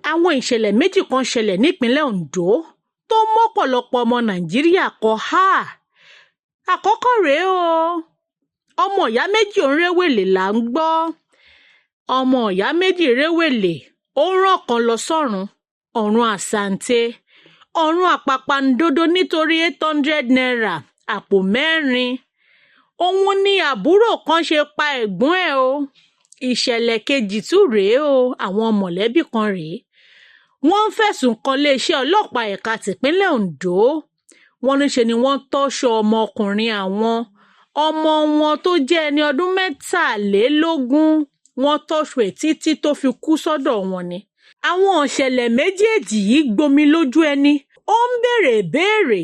àwọn ìṣẹ̀lẹ̀ méjì kan ṣẹlẹ̀ nípínlẹ̀ Ondo tó mọ́pọ̀lọpọ̀ ọmọ Nàìjíríà kọ ha. Àkọ́kọ́ rèé o, ọmọ ìyá méjì ń réwèlè là ń gbọ́. Ọmọ ìyá méjì réwèlè, ó rán kan lọ sọ́run, ọ̀run àsàǹtẹ̀, ọ̀run àpàpàǹdodo nítorí 800 naira àpò mẹ́rin. Òun ni àbúrò kan ṣe pa ẹ̀gbọ́n ẹ̀ o. Ìṣẹ̀lẹ̀ kejì tún rèé o, àwọn mọ̀lẹ́bí kan rèé. Wọ́n ń fẹ̀sùn kan iléeṣẹ́ ọlọ́pàá ẹ̀ka tìpínlẹ̀ Ondo. Wọ́n ní ṣe ni wọ́n tọ́ṣọ ọmọkùnrin àwọn. Ọmọ wọn tó jẹ́ ẹni ọdún 23, wọ́n tọ́ṣọ ẹ̀ títí tó fi kú sọ́dọ̀ wọn ni. Àwọn ìṣẹ̀lẹ̀ méjèèjì yìí gbomi lójú ẹni. Ó ń béèrè ìbéèrè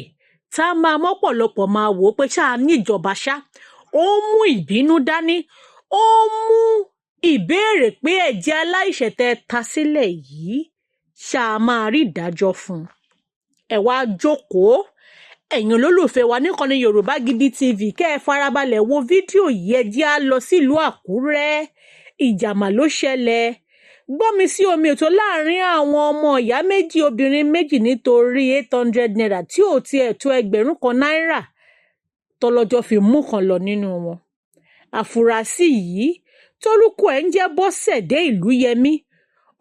tá a máa mọ́pọ̀lọpọ̀ máa wò ó pé ṣáà níjọba ṣá. Ó mú ìbínú dání. Ó mú ìbéèrè pé ẹ̀jẹ̀ aláìṣẹ̀ tẹ́ ta sílẹ̀ yìí ṣáà máa rí ìdájọ́ fún un. Ẹ wá jókòó. Ẹ̀yin olólùfẹ́ wa níkànnì Yorùbá Gidi TV, kẹ́ ẹ farabalẹ̀ wo fídíò yìí. Ẹ jẹ́ á lọ sílùú Àkúrẹ́. Ìjàmà ló ṣẹlẹ̀. Gbọ́mi sí omi ètò láàrin àwọn ọmọ ìyá méjì obìnrin méjì nítorí 800 naira tí ò tiẹ̀ tó 1,000 náírà tọ́lọ́jọ́ fi mú kan lọ nínú wọn. Àfúrásì yìí tórúkọ ẹ̀ ń jẹ́ Bọ́sẹ̀dé Ìlúyẹmí.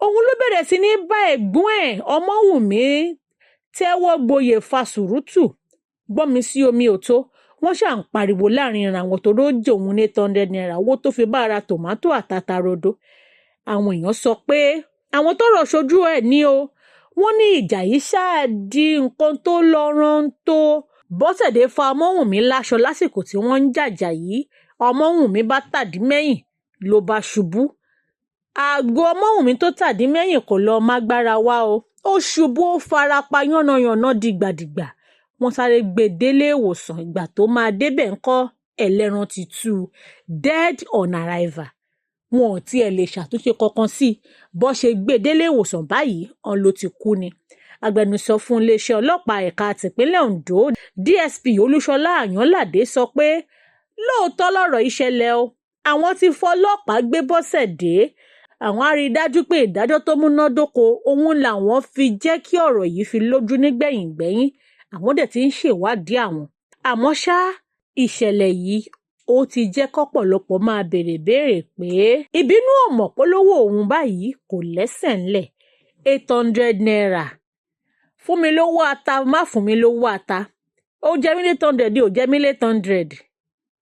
Òun ló bẹ̀rẹ̀ sí ní bá ẹ̀gbọ́n ẹ̀ Ọmọ́wùnmí tẹ́wọ́ gboyè fa sùrùtù. Gbọ́mi sí omi òtó. Wọ́n ṣà ń pariwo láàrin àwọn tó rójò òun ní 800 naira owó tó fi bá ara tòmátò àtàtà rodo. Àwọn èèyàn sọ pé àwọn tọ́rọ̀ ṣojú ẹ̀ ní o. Wọ́n ní ìjà yìí ṣáà di nǹkan tó lọ́rán tó. Bọ́sẹ̀dé fa Ọmọ́wùnmí láṣọ lásìkò tí wọ́n ń jàjà yìí. Ọmọ́wùnmí bá tàdí mẹ́yìn ló bá ṣubú. Àgọ́ Ọmọ́wùnmí tó tàdí mẹ́yìn kò lọ mágbára wá o. Ó ṣubú, ó farapa yánnayànna dìgbàdìgbà. Wọ́n sáré gbé délé ìwòsàn. Ìgbà tó máa débẹ̀ ńkọ́ ẹlẹ́ran ti tú, dead on arrival. Wọn ò tiẹ̀ lè ṣàtúnṣe kankan sí i. Bó ṣe gbé délé ìwòsàn báyìí, ọ̀n ló ti kú ni. Agbẹnusọ fún iléeṣẹ́ ọlọ́pàá ẹ̀ka tìpínlẹ̀ Ondo, DSP Olúṣọlá Àyànládé sọ pé lóòótọ́ lọ̀rọ̀ ìṣẹ̀lẹ̀ o. Àwọn ti fọlọ́pàá gbé Bọ́sẹ̀dé. Àwọn á rí i dájú pé ìdájọ́ tó múnádóko òun làwọn fi jẹ́ kí ọ̀rọ̀ yìí fi lójú nígbẹ̀yìngbẹ́yín. Àwọn dẹ̀ ti ń ṣèwádìí àwọn. Àmọ́ ṣá, ìṣẹ̀lẹ̀ yìí ó ti jẹ́ kọ́pọ̀lọpọ̀ máa béèrè pé ìbínú ọ̀mọ̀ polówó òun báyìí kò lẹ́sẹ̀ ńlẹ̀. 800 naira. Fún mi lówó ata, má fún mi lówó ata. Ó jẹ́ mí 800, ó jẹ́ mí 800.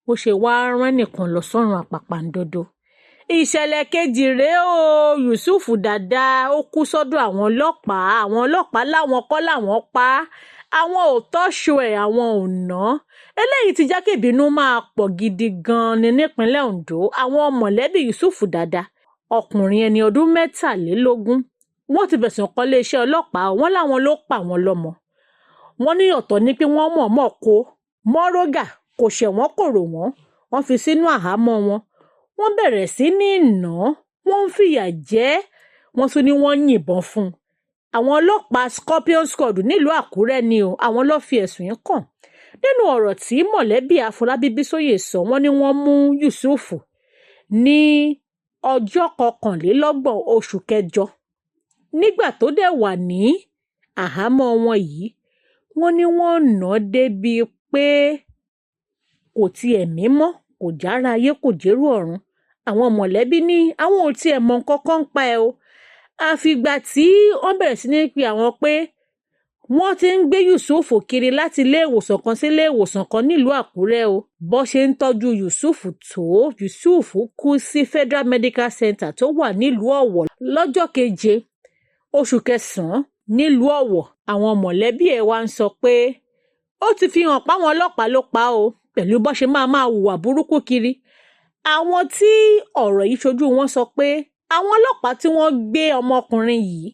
Ó ṣe wá rán nìkan lọ sọ́run àpàpàǹdodo. Ìṣẹ̀lẹ̀ kejì rèé o, Yusuf Dada ó kú sọ́dọ̀ àwọn ọlọ́pàá. Àwọn ọlọ́pàá láwọn kọ́ làwọn pa á. Àwọn ò tọ́ṣọ ẹ̀, àwọn ò ná. Eléyìí ti jẹ́ kí ìbínú máa pọ̀ gidi gan-an ní nípínlẹ̀ Ondo. Àwọn mọ̀lẹ́bí Yusuf Dada, ọkùnrin ẹni ọdún 23, wọ́n ti fẹ̀sùn kan iléeṣẹ́ ọlọ́pàá. Wọ́n láwọn ló pa wọ́n lọ́mọ. Wọ́n ní ọ̀tọ̀ ní pé wọ́n mọ̀ọ́mọ̀ kó mọ́rógà, kò ṣẹ̀wọ̀n kò rò wọ́n. Wọ́n fi sínú àhámọ́ wọn. Wọ́n bẹ̀rẹ̀ sí ní nà án. Wọ́n ń fìyà jẹ ẹ́. Wọ́n tún ní wọ́n yìnbọn fún un. Àwọn ọlọ́pàá Scorpion Squad nílùú Àkúrẹ́ ni o. Àwọn ló fi ẹ̀sùn yẹn kàn. Nínú ọ̀rọ̀ tí mọ̀lẹ́bí Afọlábí Bísóyè sọ, wọ́n ní wọ́n mú Yusuf ní ọjọ́ 29 oṣù kẹjọ. Nígbà tó dẹ̀ wà ní àhámọ́ wọn yìí, wọ́n ní wọ́n nà án débi pé kò tiẹ̀ mímọ́, kò jára ayé, kò jérú ọ̀run. Àwọn mọ̀lẹ́bí ní àwọn ò tiẹ̀ mọ nǹkan kan pa ẹ o. Àfìgbà tí wọ́n bẹ̀rẹ̀ sí ní pe àwọn pé wọ́n ti ń gbé Yusuf kiri láti ilé ìwòsàn kan sí ilé ìwòsàn kan nílùú Àkúrẹ́ o. Bó ṣe ń tọ́jú Yusuf tó, Yusuf kú sí Federal Medical Center tó wà nílùú Ọ̀wọ̀ lọ́jọ́ 7 oṣù kẹsàn-án nílùú Ọ̀wọ̀. Àwọn mọ̀lẹ́bí ẹ̀ wá ń sọ pé ó ti fi hàn páwọn ọlọ́pàá ló pa o, pẹ̀lú bó ṣe máa hùwà burúkú kiri. Àwọn tí ọ̀rọ̀ yìí ṣojú wọn sọ pé àwọn ọlọ́pàá tí wọ́n gbé ọmọkùnrin yìí,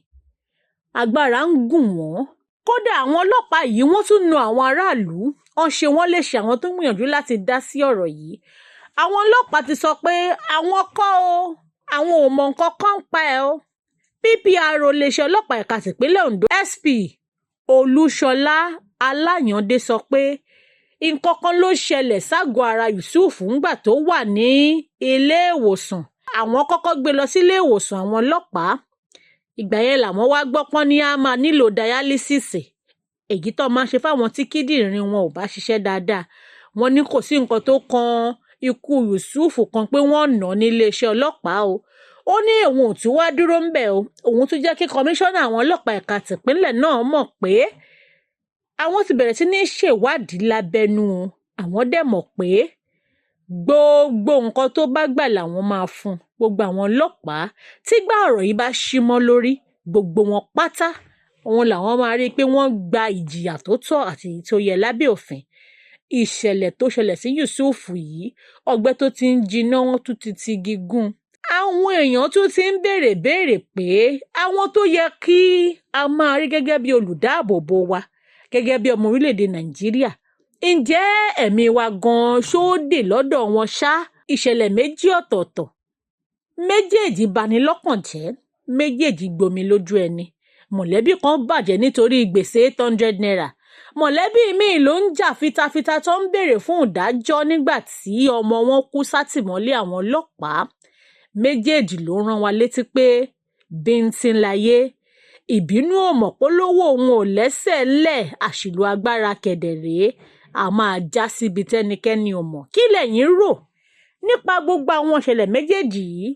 agbára ń gùn wọ́n. Kódà àwọn ọlọ́pàá yìí wọ́n tún na àwọn aráàlú. Wọ́n ṣe wọ́n léṣe, àwọn tó ń gbìyànjú láti dá sí ọ̀rọ̀ yìí. Àwọn ọlọ́pàá ti sọ pé àwọn kọ́ o, àwọn ò mọ nǹkan kan pa ẹ o. PPRO iléeṣẹ́ ọlọ́pàá ẹ̀ka tìpínlẹ̀ Ondo, SP Olúṣọlá Aláyàndé sọ pé nǹkan kan ló ṣẹlẹ̀ ságọ́ ara Yusuf ńgbà tó wà ní ilé ìwòsàn. Àwọn kọ́kọ́ gbé lọ sí ilé ìwòsàn àwọn ọlọ́pàá. ìgbà yẹn làwọn wá gbọ́ pọ́n ní á máa nílò dialysis èyí tó máa ń ṣe fáwọn tí kíndìnrín wọn ò bá ṣiṣẹ́ dáadáa. Wọ́n ní kò sí nǹkan tó kan ikú Yusuf kan pé wọ́n nà ní iléeṣẹ́ ọlọ́pàá o. Ó ní òun ò tún wá dúró ń bẹ̀ o, òun tún jẹ́ kí kọmíṣánná àwọn ọlọ́pàá ẹ̀ka tìpínlẹ̀ náà mọ̀ pé àwọn ti bẹ̀rẹ̀ sí ní ṣèwádìí lábẹ́nú àwọn dẹ̀ mọ̀ pé gbogbo nǹkan tó bá gbà làwọn máa fún gbogbo àwọn ọlọ́pàá tí gbà ọ̀rọ̀ yìí bá ṣí mọ́ lórí gbogbo wọn pátá òun làwọn máa rí i pé wọ́n gba ìjìyà tó tọ́ àti èyí tó yẹ lábẹ́ òfin. Ìṣẹ̀lẹ̀ tó ṣẹlẹ̀ sí Yusuf yìí ọgbẹ́ tó ti ń jiná wọn tún ti ti gígùn. Àwọn èèyàn tún ti ń béèrè pé àwọn tó yẹ kí a máa rí gẹ́gẹ́ bí olùdáàbòbò wa gẹ́gẹ́ bí ọmọ orílẹ̀-èdè Nàìjíríà ǹjẹ́ ẹ̀mí wa gan-an ṣó dé lọ́dọ̀ wọn ṣá? Ìṣẹ̀lẹ̀ méjì ọ̀tọ̀ọ̀tọ̀ méjèèjì bani lọ́kàn jẹ́ méjèèjì gbomi lójú ẹni. Mọ̀lẹ́bí kan bàjẹ́ nítorí gbèsè 800 naira. Mọ̀lẹ́bí míì ló ń jà fitafita tó ń béèrè fún ìdájọ́ nígbà tí ọmọ wọn kú sátìmọ́lé àwọn ọlọ́pàá. Méjèèjì ló rán wa létí pé bíntín láyé. Ìbínú ò mọ̀ polówó òun ò lẹ́sẹ̀ lẹ̀ àṣìlò agbára kẹ̀dẹ̀rẹ́ a máa já síbi tẹ́nikẹ́ni ò mọ̀. Kí lẹ̀yin rò nípa gbogbo àwọn ìṣẹ̀lẹ̀ méjèèjì yìí?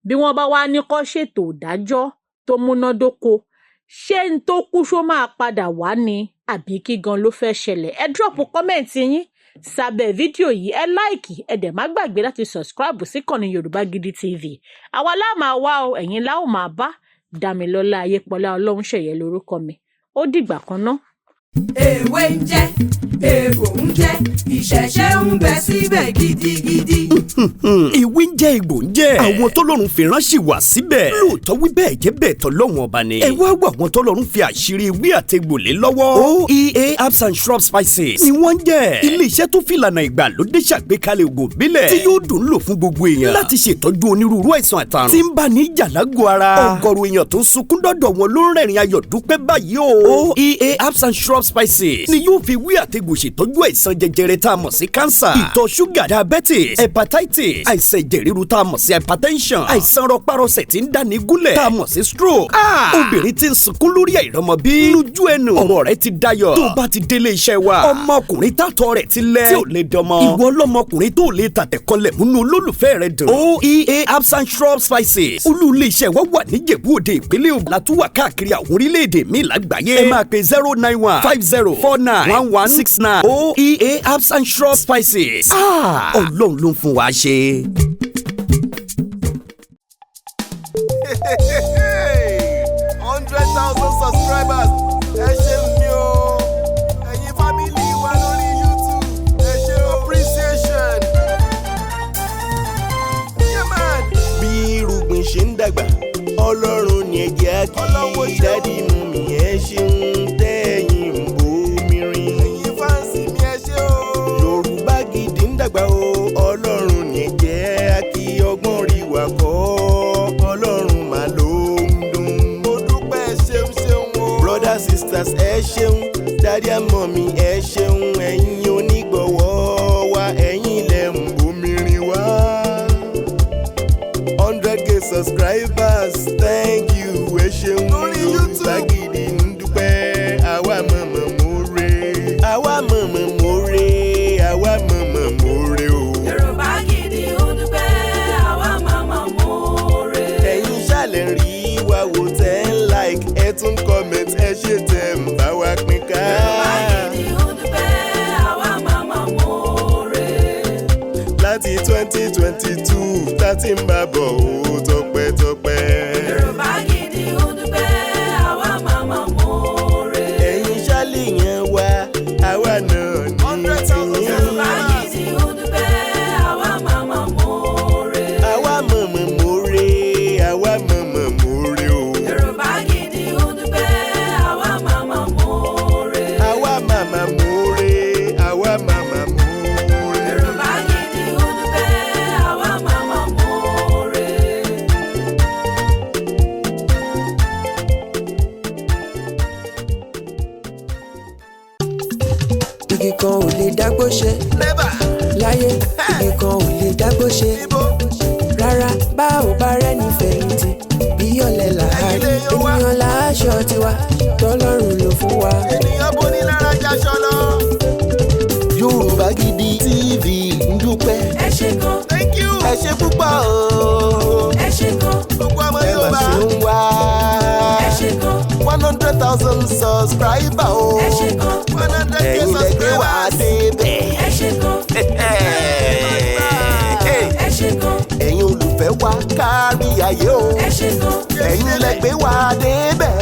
Bí wọ́n bá wá ní kó ṣètò ìdájọ́ tó múnádóko, ṣé n tó kú ṣó máa padà wá ni àbí kí gan ló fẹ́ ṣẹlẹ̀? Ẹ drop comment yín sábẹ́ fídíò yìí, ẹ like, ẹ dẹ̀ má gbàgbé láti subscribe sí ìkànnì Yorùbá Gidi TV. Àwa la máa wá o, ẹ̀yin la ó máa bá. Dámilọ́lá Ayépọ̀lá Ọlọ́runṣẹ̀yẹ lórúkọ mi. Ó dìgbà kan ná. Èwe ń jẹ́, èbò ń jẹ́, ìṣẹ̀ṣẹ̀ ń bẹ síbẹ̀ gidigidi. Ìwé ń jẹ́ egbò ń jẹ́. Àwọn tọ́lọ́run fi ránṣẹ́ wá síbẹ̀. Lóòótọ́ wí bẹ́ẹ̀ jẹ́ bẹ́ẹ̀ tọ́lọ́run ọba ni. Ẹ wá wá àwọn tọ́lọ́run fi àṣírí ewé àtegbò lé lọ́wọ́. OEA Herbs and Shrub Spices ni wọ́n jẹ́. Ilé-iṣẹ́ tó fi ìlànà ìgbàlódé ṣàgbékalẹ̀ ògùn ìbílẹ̀ tí yóò dùn lò fún gbogbo èèyàn. Láti ṣètọ́jú onírúurú àìsàn àtàrùn tí ń bá ní ìjà lágọ̀ọ́ ara. Ọ̀gọ̀rọ̀ èèyàn tó ń sunkún dọ́dọ̀ wọn ló ń rẹ́rìn ayọ̀ dúpẹ́ báyìí o. OEA Herbs and Shrub Spices ni yóò fi wí àtegbò ṣètọ́jú àìsàn jẹjẹrẹ tá a mọ̀ sí cancer, ìtọ̀ ṣúgà, diabetes, hepatitis, àìsàn ẹ̀jẹ̀ ríru tá a mọ̀ sí hypertension, àìsàn rọpárọsẹ̀ tí ń dáni gúnlẹ̀ tá a mọ̀ sí stroke. Obìnrin tí ń sunkún lórí àìrọ́mọbí lójú ẹnu ọ̀rọ̀ rẹ̀ ti dayọ̀. Tó bá ti délé iṣẹ́ wa, ọmọkùnrin tátọ̀ rẹ̀ ti lẹ̀ tí ò lè dọmọ. Ìwọ ọlọ́mọkùnrin tó lè tàtẹ̀kọlẹ̀ múnú olólùfẹ́ rẹ̀ dùn. OEA Herbs and Shrub Spices olú ilé iṣẹ́ wa wà ní Ìjẹ̀bú-Òde ìpínlẹ̀ Ògùn, látúwà káàkiri àwọn orílẹ̀-èdè míì lágbàáyé. Ẹ máa pe 09150496969. OEA Herbs and Shrub Spices. Ọlọ́run ló ń fún wa ṣe. 100,000 subscribers. Ẹ ṣeun ni o. Ẹ̀yin family wa lórí YouTube. Ẹ ṣe appreciation. Yeah man. Bí irúgbìn ṣe ń dàgbà, Ọlọ́run ni ẹ jẹ́ kí dádì mú mi ẹ ṣeun tẹ́yìn ń bomi rin. Ẹ̀yin fáǹsì mi ẹ ṣe o. Yorùbá Gidi ń dàgbà o. Ọlọ́run ni ẹ jẹ́ kí ọgbọ́n rí wa kọ́. Ọlọ́run mà ló ń dùn. Mo dúpẹ́ ṣeun ṣeun o. Brothers sisters ẹ ṣeun. Daddy and mommy ẹ ṣeun. Ẹ̀yin onígbọ̀wọ́ wa, ẹ̀yin lẹ ń bomi rin wá. 100K subscribers, thank you, ẹ ṣeun. Yorùbá Gidi ń dúpẹ́, àwa mọ̀mọ́ more. Àwa mọ̀mọ́ more, àwa mọ̀mọ́ more o. Yorùbá Gidi ń dúpẹ́, àwa mọ̀mọ́ more. Ẹ̀yin ṣàlẹ̀ rí wa wò tẹ́ ń like, ẹ tún comment, ẹ ṣe tẹ̀ ń bá wa pín ká. Yorùbá Gidi ń dúpẹ́, àwa mọ̀mọ́ more. Láti 2022 tá ti ń bá bọ̀ ó tọpẹ́tọpẹ́. Yorùbá Gidi ń dúpẹ́, àwa mọ̀mọ́ more. Ẹ̀yin ṣàlìyàn wa, àwa náà ní tiyín. Yorùbá Gidi ń dúpẹ́, àwa mọ̀mọ́ more. Àwa mọ̀mọ́ more, àwa mọ̀mọ́ more o. Yorùbá Gidi ń dúpẹ́, àwa mọ̀mọ́ more. Àwa màmá more, àwa màmá more. Yorùbá Gidi ń dúpẹ́, àwa mọ̀mọ́ more. Igi kan ò lè dágbó ṣe Never. láyé, igi kan ò lè dágbó ṣe Ibo. rárá. Bá ò bá rẹ́ni fẹ̀yìntì bí ọ̀lẹ làárí, ènìyàn aṣọ tiwa tọ́lọ́run ló fún wa. ènìyàn bó ní lára jaṣọ lọ. Yorùbá Gidi TV ń dúpẹ́. ẹ ṣé gan. Thank you. ẹ ṣé púpọ̀ o. ẹ ṣé gan. gbogbo ọmọ Yorùbá. ẹ mà ṣe ń wá. ẹ ṣé gan. 100,000 subscriber o. ẹ ṣé gan. 100K ẹ̀yin lẹ gbé wá débẹ̀. ẹ ṣé gan. ẹ ṣé gan. ẹ̀yin olùfẹ́ wa kárí ayé o. ẹ ṣé gan. ẹ̀yin lẹ gbé wá débẹ̀.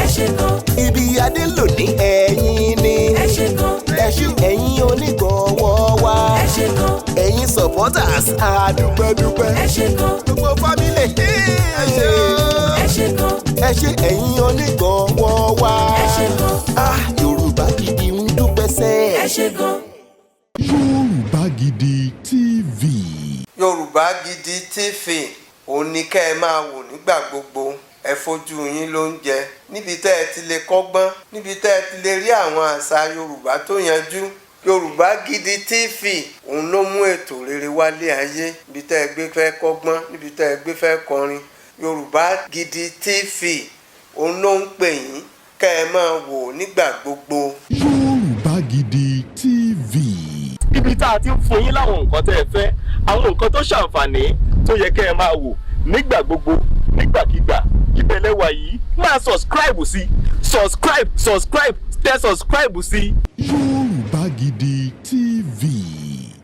ẹ ṣé gan. ibi adé lòdì ẹ̀yin ni. ẹ ṣé gan. ẹ̀yin onígbọ̀wọ́ wa. ẹ ṣé gan. ẹ̀yin supporters àdúpẹ́dúpẹ́. ẹ ṣé gan. gbogbo family ẹ ṣé o. ẹ ṣé gan. ẹ ṣé ẹ̀yin onígbọ̀wọ́ wa. ẹ ṣé gan. Yorùbá Gidi ń dúpẹ́ sẹ́. ẹ ṣé gan. Yorùbá Gidi TV. Yorùbá Gidi TV òun ni kẹ́ ẹ máa wò nígbà gbogbo. Ẹ fojú yín ló ń jẹ níbi tẹ́ ẹ ti lè kọ́gbọ́n, níbi tẹ́ ẹ ti lè rí àwọn àṣà Yorùbá tó yanjú. Yorùbá Gidi TV òun ló mú ètò rere wálé ayé, níbi tẹ́ ẹ gbé fẹ́ kọ́gbọ́n, níbi tẹ́ ẹ gbé fẹ́ kọrin. Yorùbá Gidi TV òun ló ń pè yín kẹ́ ẹ máa wò nígbà gbogbo. Yorùbá Gidi TV. Ibi tá a ti ń fún yín láwọn nǹkan tẹ́ ẹ fẹ́, àwọn nǹkan tó ṣàǹfààní tó yẹ kẹ́ ẹ máa wò nígbà gbogbo nígbàkigbà. Ìbẹ̀lẹ̀ wà yìí máa subscribe sí tẹ subscribe sí. Yorùbá Gidi TV.